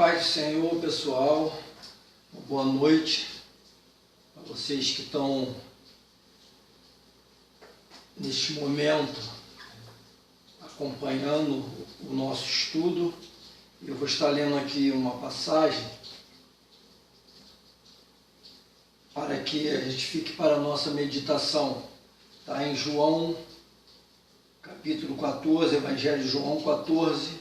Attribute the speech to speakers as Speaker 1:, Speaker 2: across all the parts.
Speaker 1: paz do Senhor, pessoal. Uma boa noite a vocês que estão neste momento acompanhando o nosso estudo. Eu vou estar lendo aqui uma passagem para que a gente fique para a nossa meditação. Está em João, capítulo 14, Evangelho de João 14,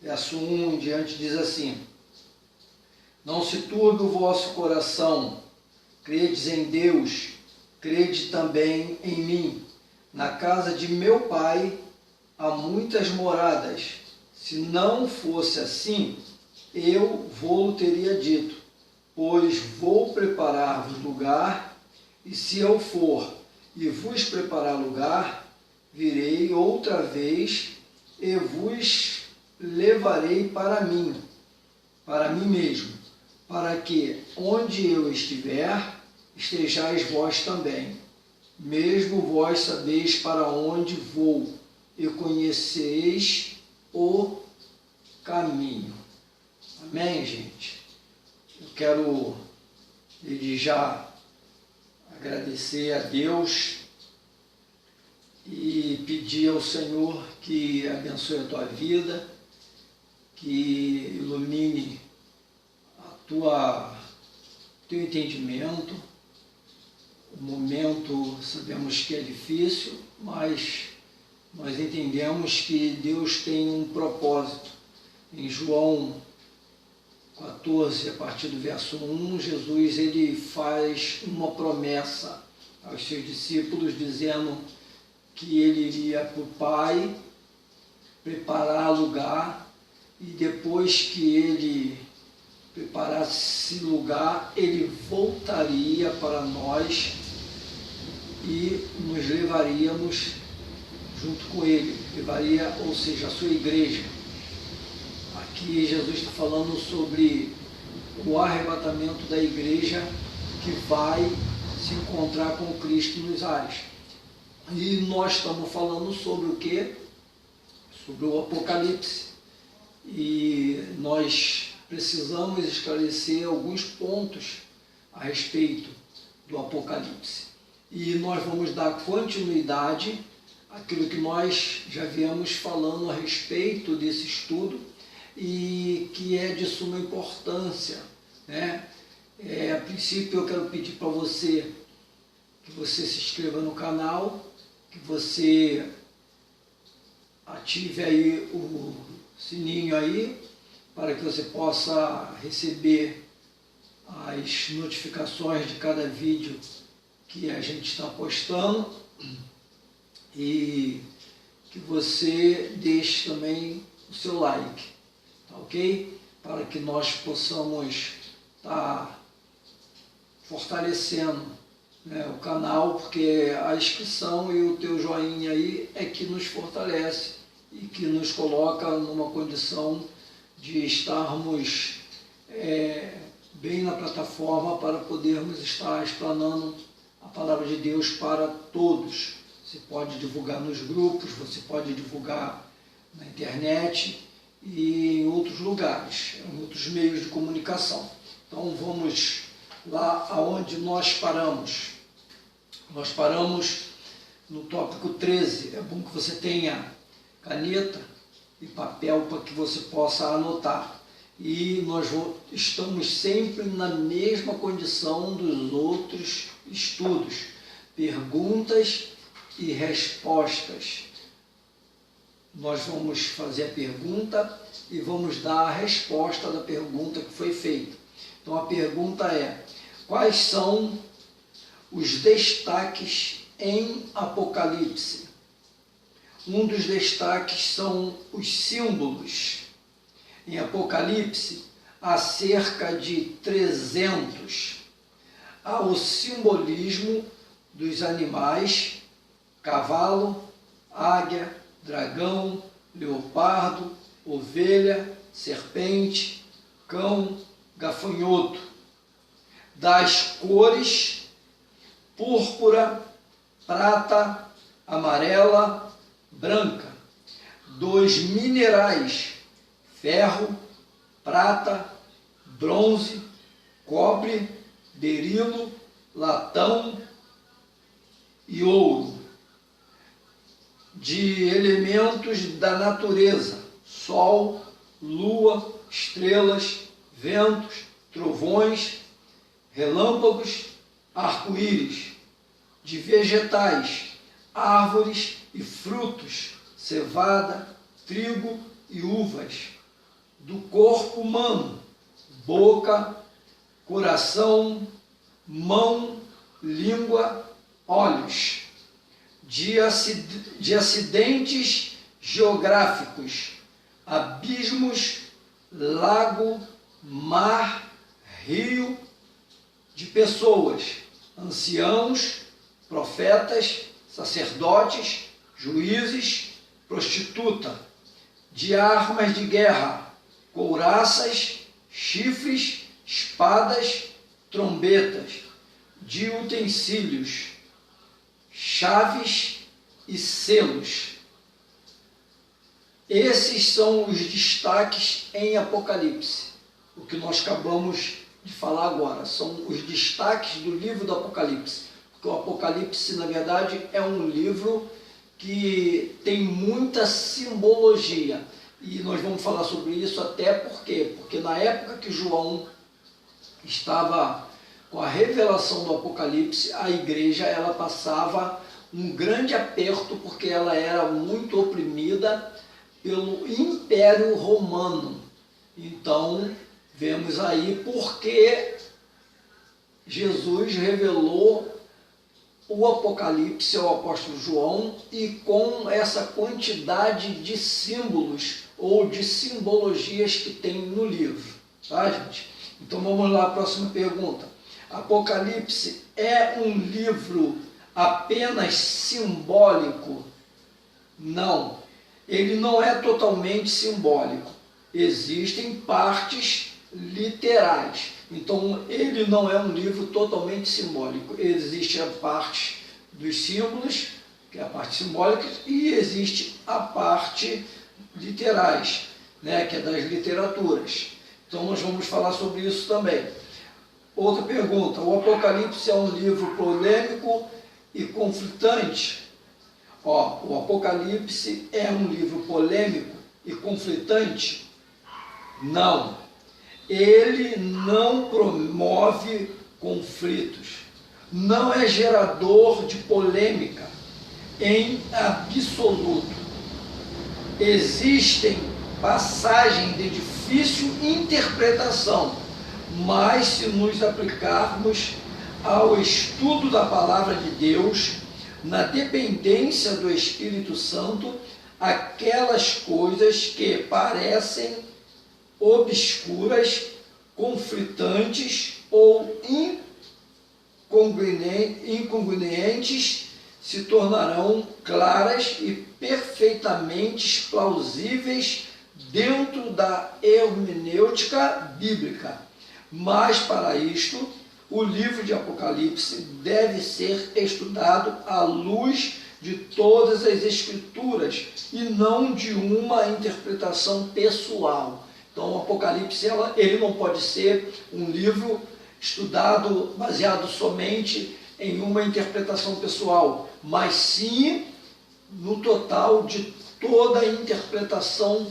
Speaker 1: verso 1 em diante, diz assim: Não se turbe o vosso coração, credes em Deus, crede também em mim. Na casa de meu Pai há muitas moradas. Se não fosse assim, eu vou-lo teria dito, pois vou preparar-vos lugar, e se eu for e vos preparar lugar, virei outra vez e vos levarei para mim mesmo, para que onde eu estiver, estejais vós também. Mesmo vós sabeis para onde vou, e conheceis o caminho. Amém, gente? Eu quero, desde já, agradecer a Deus e pedir ao Senhor que abençoe a tua vida, que ilumine teu entendimento. O momento sabemos que é difícil, mas nós entendemos que Deus tem um propósito. Em João 14, a partir do verso 1, Jesus ele faz uma promessa aos seus discípulos, dizendo que ele iria para o Pai preparar lugar, e depois que ele preparasse lugar, ele voltaria para nós e nos levaríamos junto com ele, levaria, ou seja, a sua igreja. Aqui Jesus está falando sobre o arrebatamento da igreja que vai se encontrar com Cristo nos ares. E nós estamos falando sobre o quê? Sobre o Apocalipse. E nós precisamos esclarecer alguns pontos a respeito do Apocalipse. E nós vamos dar continuidade àquilo que nós já viemos falando a respeito desse estudo e que é de suma importância, né? A princípio eu quero pedir para você que você se inscreva no canal, que você ative aí o sininho aí, para que você possa receber as notificações de cada vídeo que a gente está postando, e que você deixe também o seu like, tá ok? Para que nós possamos estar fortalecendo, né, o canal, porque a inscrição e o teu joinha aí é que nos fortalece e que nos coloca numa condição de estarmos bem na plataforma para podermos estar explanando a palavra de Deus para todos. Você pode divulgar nos grupos, você pode divulgar na internet e em outros lugares, em outros meios de comunicação. Então vamos lá aonde nós paramos. Nós paramos no tópico 13. É bom que você tenha caneta e papel para que você possa anotar. E nós estamos sempre na mesma condição dos outros estudos. Perguntas e respostas. Nós vamos fazer a pergunta e vamos dar a resposta da pergunta que foi feita. Então a pergunta é: quais são os destaques em Apocalipse? Um dos destaques são os símbolos. Em Apocalipse, há cerca de 300. Há o simbolismo dos animais: cavalo, águia, dragão, leopardo, ovelha, serpente, cão, gafanhoto. Das cores: púrpura, prata, amarela, branca. Dos minerais: ferro, prata, bronze, cobre, berilo, latão e ouro, de elementos da natureza, sol, lua, estrelas, ventos, trovões, relâmpagos, arco-íris, de vegetais, árvores e frutos, cevada, trigo e uvas, do corpo humano, boca, coração, mão, língua, olhos, de acidentes geográficos, abismos, lago, mar, rio, de pessoas, anciãos, profetas, sacerdotes, juízes, prostituta, de armas de guerra, couraças, chifres, espadas, trombetas, de utensílios, chaves e selos. Esses são os destaques em Apocalipse. O que nós acabamos de falar agora são os destaques do livro do Apocalipse. Porque o Apocalipse, na verdade, é um livro que tem muita simbologia. E nós vamos falar sobre isso até porque na época que João estava com a revelação do Apocalipse, a igreja ela passava um grande aperto porque ela era muito oprimida pelo Império Romano. Então, vemos aí porque Jesus revelou o Apocalipse ao apóstolo João e com essa quantidade de símbolos ou de simbologias que tem no livro. Tá, gente? Então vamos lá, a próxima pergunta. Apocalipse é um livro apenas simbólico? Não, ele não é totalmente simbólico. Existem partes literais. Então, ele não é um livro totalmente simbólico. Existe a parte dos símbolos, que é a parte simbólica, e existe a parte literais, né, que é das literaturas. Então, nós vamos falar sobre isso também. Outra pergunta. O Apocalipse é um livro polêmico e conflitante? O Apocalipse é um livro polêmico e conflitante? Não. Ele não promove conflitos, não é gerador de polêmica em absoluto. Existem passagens de difícil interpretação, mas se nos aplicarmos ao estudo da palavra de Deus, na dependência do Espírito Santo, aquelas coisas que parecem obscuras, conflitantes ou incongruentes se tornarão claras e perfeitamente plausíveis dentro da hermenêutica bíblica. Mas para isto, o livro de Apocalipse deve ser estudado à luz de todas as Escrituras e não de uma interpretação pessoal. Então, o Apocalipse ele não pode ser um livro estudado baseado somente em uma interpretação pessoal, mas sim no total de toda a interpretação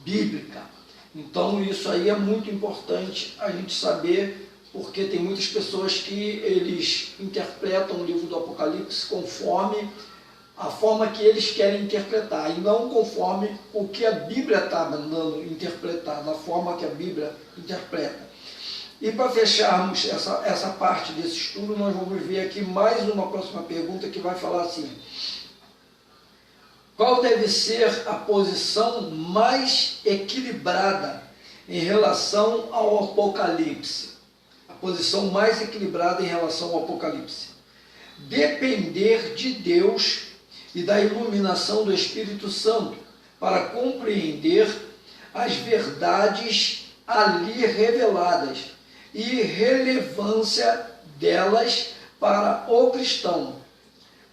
Speaker 1: bíblica. Então, isso aí é muito importante a gente saber, porque tem muitas pessoas que eles interpretam o livro do Apocalipse conforme a forma que eles querem interpretar, e não conforme o que a Bíblia está mandando interpretar, na forma que a Bíblia interpreta. E para fecharmos essa parte desse estudo, nós vamos ver aqui mais uma próxima pergunta que vai falar assim: qual deve ser a posição mais equilibrada em relação ao Apocalipse? A posição mais equilibrada em relação ao Apocalipse. Depender de Deus e da iluminação do Espírito Santo para compreender as verdades ali reveladas e relevância delas para o cristão,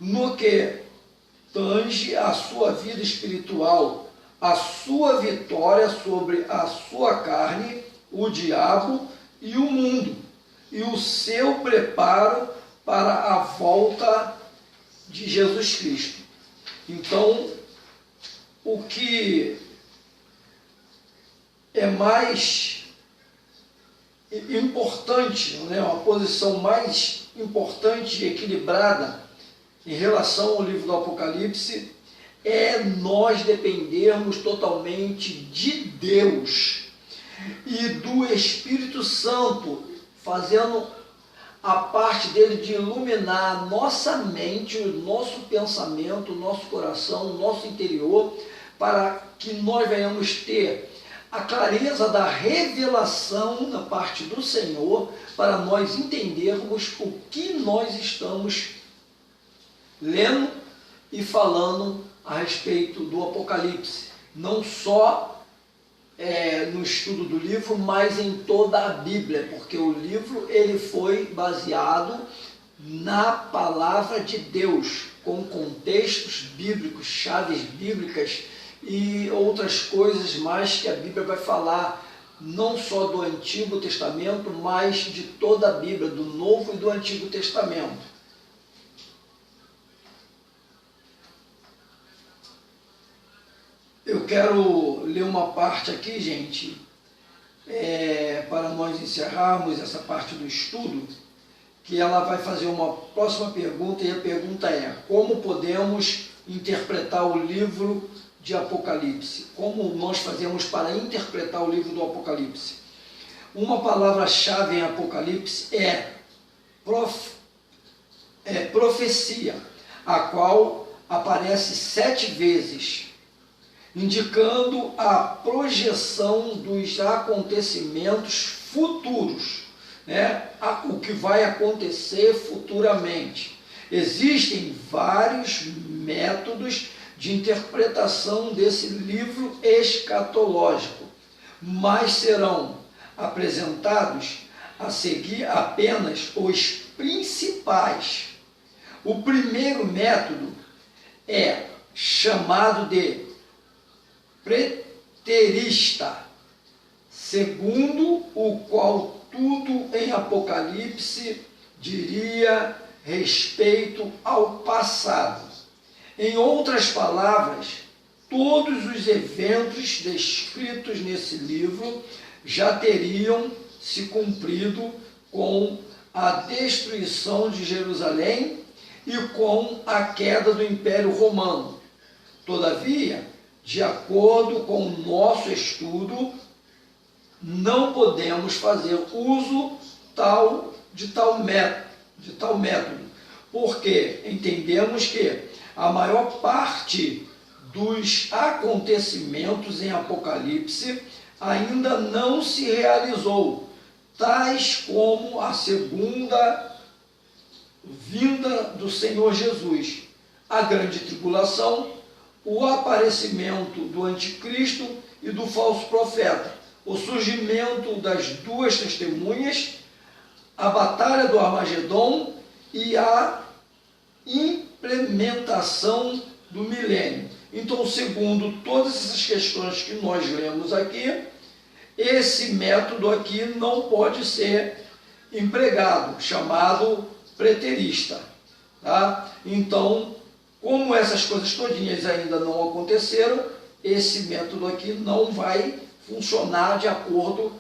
Speaker 1: no que tange a sua vida espiritual, a sua vitória sobre a sua carne, o diabo e o mundo, e o seu preparo para a volta de Jesus Cristo. Então, o que é mais importante, né, uma posição mais importante e equilibrada em relação ao livro do Apocalipse, é nós dependermos totalmente de Deus e do Espírito Santo, fazendo a parte dele de iluminar a nossa mente, o nosso pensamento, o nosso coração, o nosso interior, para que nós venhamos ter a clareza da revelação da parte do Senhor, para nós entendermos o que nós estamos lendo e falando a respeito do Apocalipse, não só no estudo do livro, mas em toda a Bíblia, porque o livro ele foi baseado na palavra de Deus, com contextos bíblicos, chaves bíblicas e outras coisas mais que a Bíblia vai falar, não só do Antigo Testamento, mas de toda a Bíblia, do Novo e do Antigo Testamento. Eu quero ler uma parte aqui, gente, para nós encerrarmos essa parte do estudo, que ela vai fazer uma próxima pergunta, e a pergunta é: como podemos interpretar o livro de Apocalipse? Como nós fazemos para interpretar o livro do Apocalipse? Uma palavra-chave em Apocalipse é profecia, a qual aparece 7 vezes, indicando a projeção dos acontecimentos futuros, né? O que vai acontecer futuramente. Existem vários métodos de interpretação desse livro escatológico, mas serão apresentados a seguir apenas os principais. O primeiro método é chamado de preterista, segundo o qual tudo em Apocalipse diria respeito ao passado. Em outras palavras, todos os eventos descritos nesse livro já teriam se cumprido com a destruição de Jerusalém e com a queda do Império Romano. Todavia, de acordo com o nosso estudo, não podemos fazer uso de tal método, porque entendemos que a maior parte dos acontecimentos em Apocalipse ainda não se realizou, tais como a segunda vinda do Senhor Jesus, a grande tribulação, o aparecimento do anticristo e do falso profeta, o surgimento das 2 testemunhas, a batalha do Armagedon e a implementação do milênio. Então, segundo todas essas questões que nós lemos aqui, esse método aqui não pode ser empregado, chamado preterista. Tá? Então, como essas coisas todinhas ainda não aconteceram, esse método aqui não vai funcionar de acordo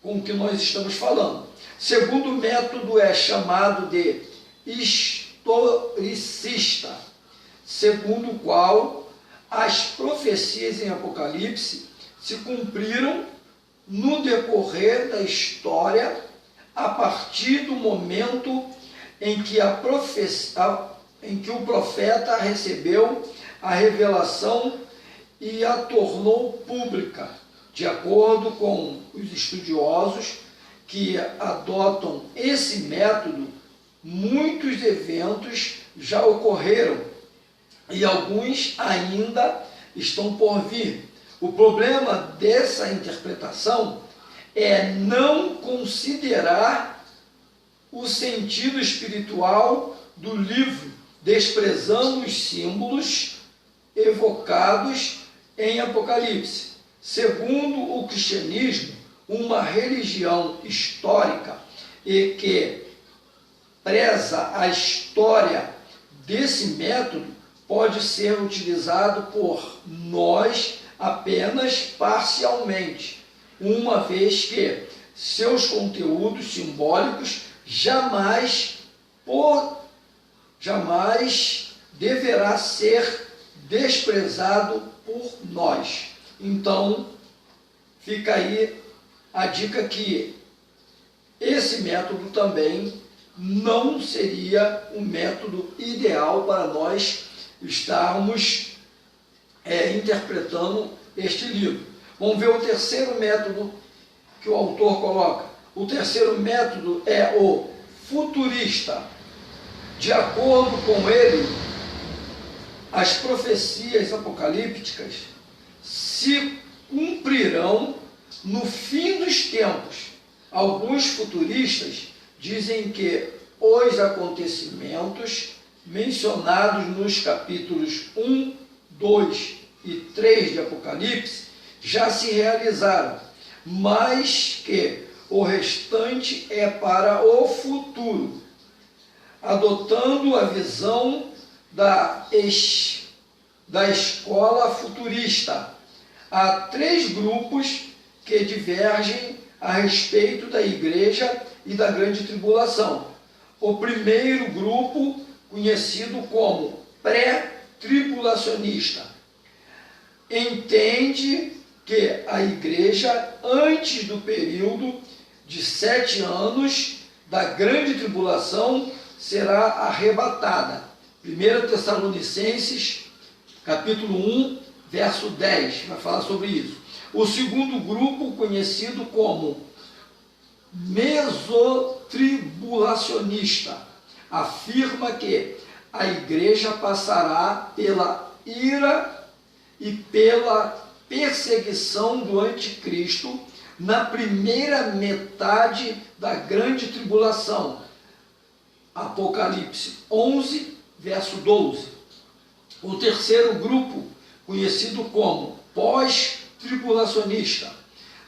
Speaker 1: com o que nós estamos falando. Segundo método é chamado de historicista, segundo o qual as profecias em Apocalipse se cumpriram no decorrer da história a partir do momento em que o profeta recebeu a revelação e a tornou pública. De acordo com os estudiosos que adotam esse método, muitos eventos já ocorreram e alguns ainda estão por vir. O problema dessa interpretação é não considerar o sentido espiritual do livro, desprezando os símbolos evocados em Apocalipse. Segundo o cristianismo, uma religião histórica e que preza a história desse método pode ser utilizado por nós apenas parcialmente, uma vez que seus conteúdos simbólicos jamais deverá ser desprezado por nós. Então, fica aí a dica que esse método também não seria um método ideal para nós estarmos interpretando este livro. Vamos ver o terceiro método que o autor coloca. O terceiro método é o futurista. De acordo com ele, as profecias apocalípticas se cumprirão no fim dos tempos. Alguns futuristas dizem que os acontecimentos mencionados nos capítulos 1, 2 e 3 de Apocalipse já se realizaram, mas que o restante é para o futuro, adotando a visão da escola futurista. Há 3 grupos que divergem a respeito da igreja e da grande tribulação. O primeiro grupo, conhecido como pré-tribulacionista, entende que a igreja, antes do período de 7 anos da grande tribulação, será arrebatada. 1 Tessalonicenses, capítulo 1, verso 10, vai falar sobre isso. O segundo grupo, conhecido como mesotribulacionista, afirma que a igreja passará pela ira e pela perseguição do anticristo na primeira metade da grande tribulação. Apocalipse 11, verso 12. O terceiro grupo, conhecido como pós-tribulacionista,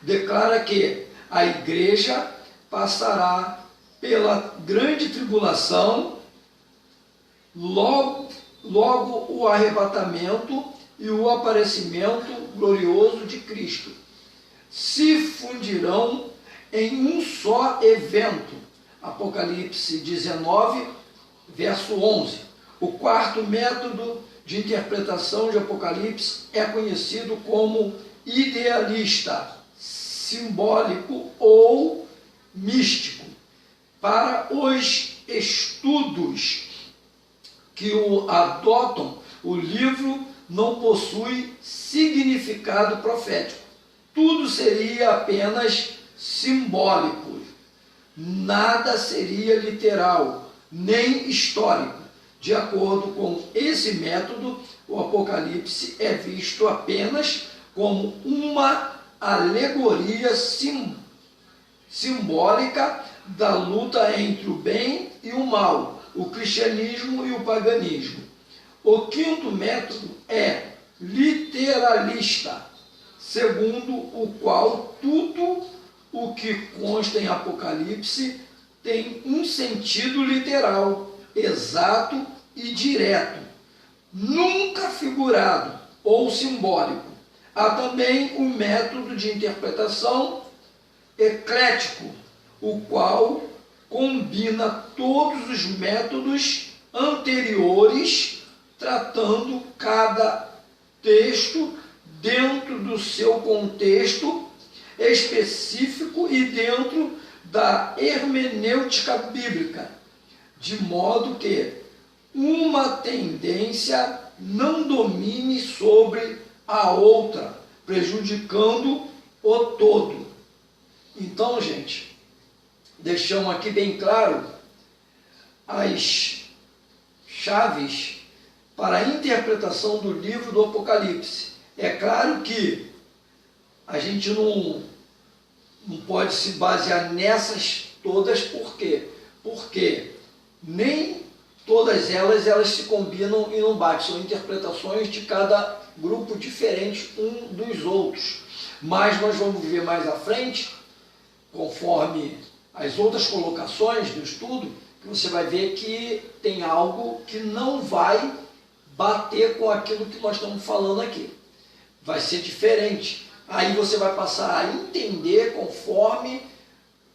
Speaker 1: declara que a igreja passará pela grande tribulação, logo o arrebatamento e o aparecimento glorioso de Cristo se fundirão em um só evento. Apocalipse 19, verso 11. O quarto método de interpretação de Apocalipse é conhecido como idealista, simbólico ou místico. Para os estudos que o adotam, o livro não possui significado profético. Tudo seria apenas simbólico. Nada seria literal, nem histórico. De acordo com esse método, o Apocalipse é visto apenas como uma alegoria simbólica da luta entre o bem e o mal, o cristianismo e o paganismo. O quinto método é literalista, segundo o qual tudo o que consta em Apocalipse tem um sentido literal, exato e direto, nunca figurado ou simbólico. Há também o método de interpretação eclético, o qual combina todos os métodos anteriores, tratando cada texto dentro do seu contexto específico e dentro da hermenêutica bíblica, de modo que uma tendência não domine sobre a outra, prejudicando o todo. Então, gente, deixamos aqui bem claro as chaves para a interpretação do livro do Apocalipse. É claro que a gente não pode se basear nessas todas, por quê? Porque nem todas elas se combinam e não batem, são interpretações de cada grupo diferente um dos outros. Mas nós vamos ver mais à frente, conforme as outras colocações do estudo, que você vai ver que tem algo que não vai bater com aquilo que nós estamos falando aqui. Vai ser diferente. Aí você vai passar a entender conforme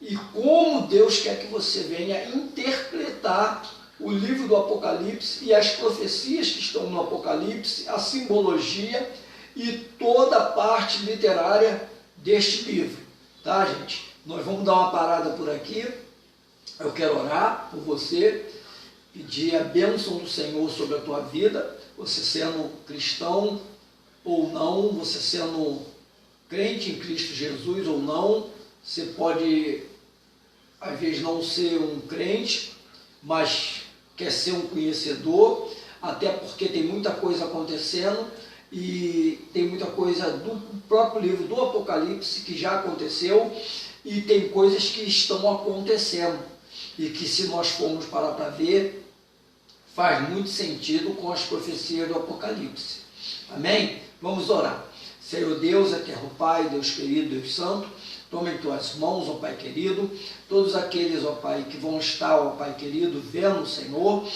Speaker 1: e como Deus quer que você venha interpretar o livro do Apocalipse e as profecias que estão no Apocalipse, a simbologia e toda a parte literária deste livro. Tá, gente? Nós vamos dar uma parada por aqui. Eu quero orar por você, pedir a bênção do Senhor sobre a tua vida, você sendo cristão ou não, você sendo crente em Cristo Jesus ou não. Você pode, às vezes, não ser um crente, mas quer ser um conhecedor, até porque tem muita coisa acontecendo e tem muita coisa do próprio livro do Apocalipse que já aconteceu e tem coisas que estão acontecendo e que, se nós formos parar para ver, faz muito sentido com as profecias do Apocalipse. Amém? Vamos orar. Senhor Deus, eterno Pai, Deus querido, Deus santo, toma em tuas mãos, ó Pai querido, todos aqueles, ó Pai, que vão estar, ó Pai querido, vendo, Senhor,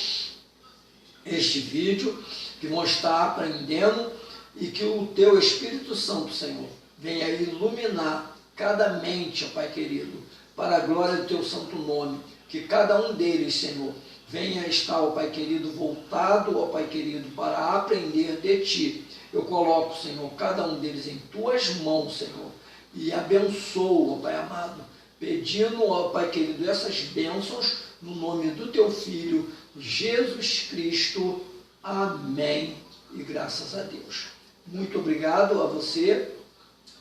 Speaker 1: este vídeo, que vão estar aprendendo e que o teu Espírito Santo, Senhor, venha iluminar cada mente, ó Pai querido, para a glória do teu santo nome, que cada um deles, Senhor, venha estar, ó Pai querido, voltado, ó Pai querido, para aprender de Ti. Eu coloco, Senhor, cada um deles em Tuas mãos, Senhor, e abençoo, ó Pai amado, pedindo, ó Pai querido, essas bênçãos no nome do Teu Filho, Jesus Cristo. Amém. E graças a Deus. Muito obrigado a você,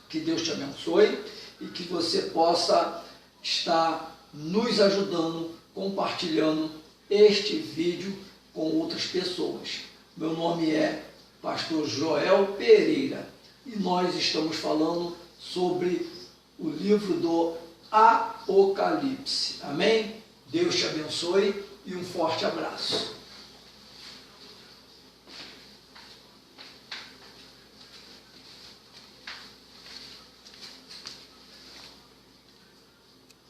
Speaker 1: que Deus te abençoe e que você possa estar nos ajudando, compartilhando este vídeo com outras pessoas. Meu nome é Pastor Joel Pereira e nós estamos falando sobre o livro do Apocalipse. Amém? Deus te abençoe e um forte abraço.